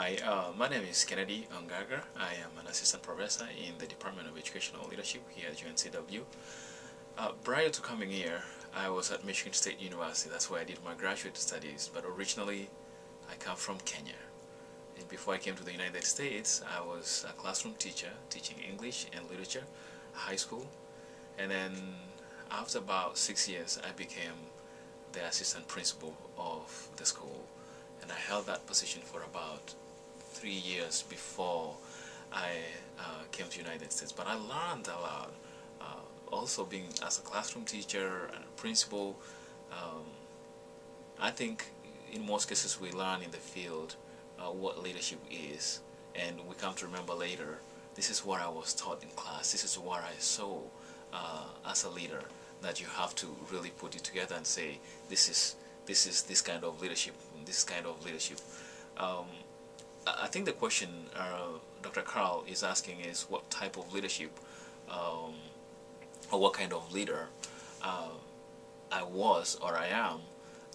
Hi, my name is Kennedy Ongaga. I am an assistant professor in the Department of Educational Leadership here at UNCW. Prior to coming here, I was at Michigan State University. That's where I did my graduate studies. But originally, I come from Kenya. And before I came to the United States, I was a classroom teacher, teaching English and literature, high school. And then after about 6 years, I became the assistant principal of the school. And I held that position for about 3 years before I came to the United States. But I learned a lot. Also being as a classroom teacher and principal, I think in most cases we learn in the field what leadership is, and we come to remember later, this is what I was taught in class, this is what I saw as a leader, that you have to really put it together and say, this is this kind of leadership, this kind of leadership. I think the question Dr. Carl is asking is what type of leadership or what kind of leader I was or I am.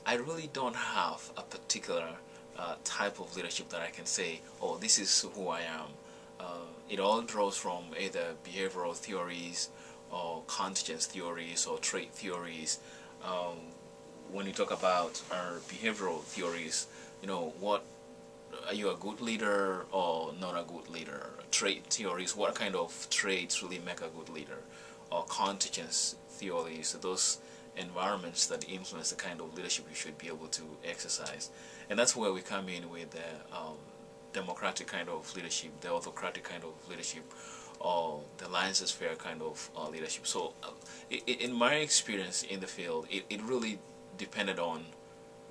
I really don't have a particular type of leadership that I can say, oh, this is who I am. It all draws from either behavioral theories or contingence theories or trait theories. When you talk about behavioral theories, you know, what are you, a good leader or not a good leader? Trait theories, what kind of traits really make a good leader? Or contingence theories, those environments that influence the kind of leadership you should be able to exercise. And that's where we come in with the democratic kind of leadership, the autocratic kind of leadership, or the laissez-faire kind of leadership. So in my experience in the field, it really depended on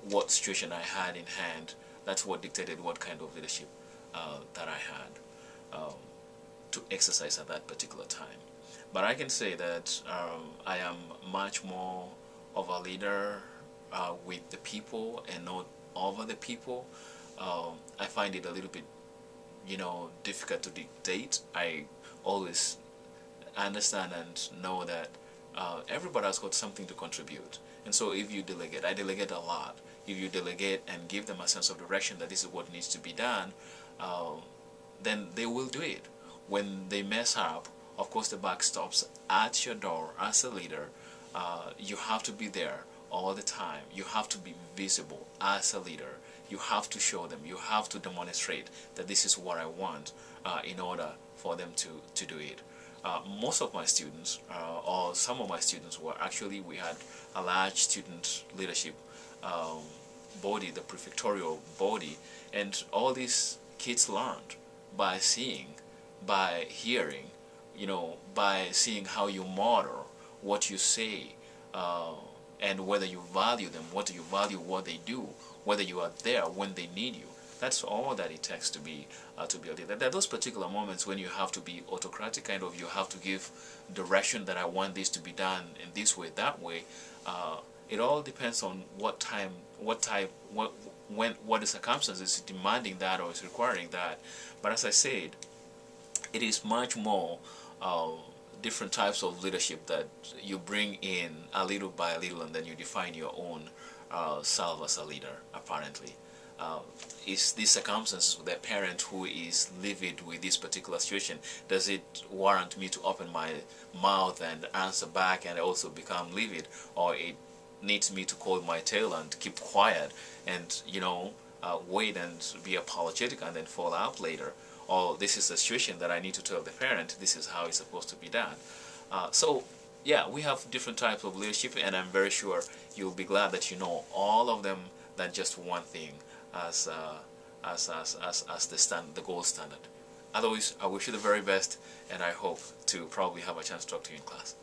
what situation I had in hand. That's what dictated what kind of leadership that I had to exercise at that particular time. But I can say that I am much more of a leader with the people and not over the people. I find it a little bit, you know, difficult to dictate. I always understand and know that everybody has got something to contribute. And so if you delegate, I delegate a lot. If you delegate and give them a sense of direction that this is what needs to be done, then they will do it. When they mess up, of course the buck stops at your door. As a leader, you have to be there all the time. You have to be visible as a leader. You have to show them, you have to demonstrate that this is what I want in order for them to do it. Most of my students, or some of my students, were actually, we had a large student leadership body, the prefectorial body, and all these kids learned by seeing, by hearing, you know, by seeing how you model what you say, and whether you value them, whether you value what they do, whether you are there when they need you. That's all that it takes to be a leader. There are those particular moments when you have to be autocratic, kind of, you have to give direction that I want this to be done in this way, that way. It all depends on what time, what type, what the circumstances is demanding that or is requiring that. But as I said, it is much more different types of leadership that you bring in a little by little, and then you define your own self as a leader, apparently. Is this circumstances with a parent who is livid with this particular situation, does it warrant me to open my mouth and answer back and also become livid, or it needs me to hold my tail and keep quiet and, you know, wait and be apologetic and then fall out later? Or this is a situation that I need to tell the parent this is how it's supposed to be done. So yeah, we have different types of leadership, and I'm very sure you'll be glad that you know all of them than just one thing as the gold standard. Otherwise, I wish you the very best, and I hope to probably have a chance to talk to you in class.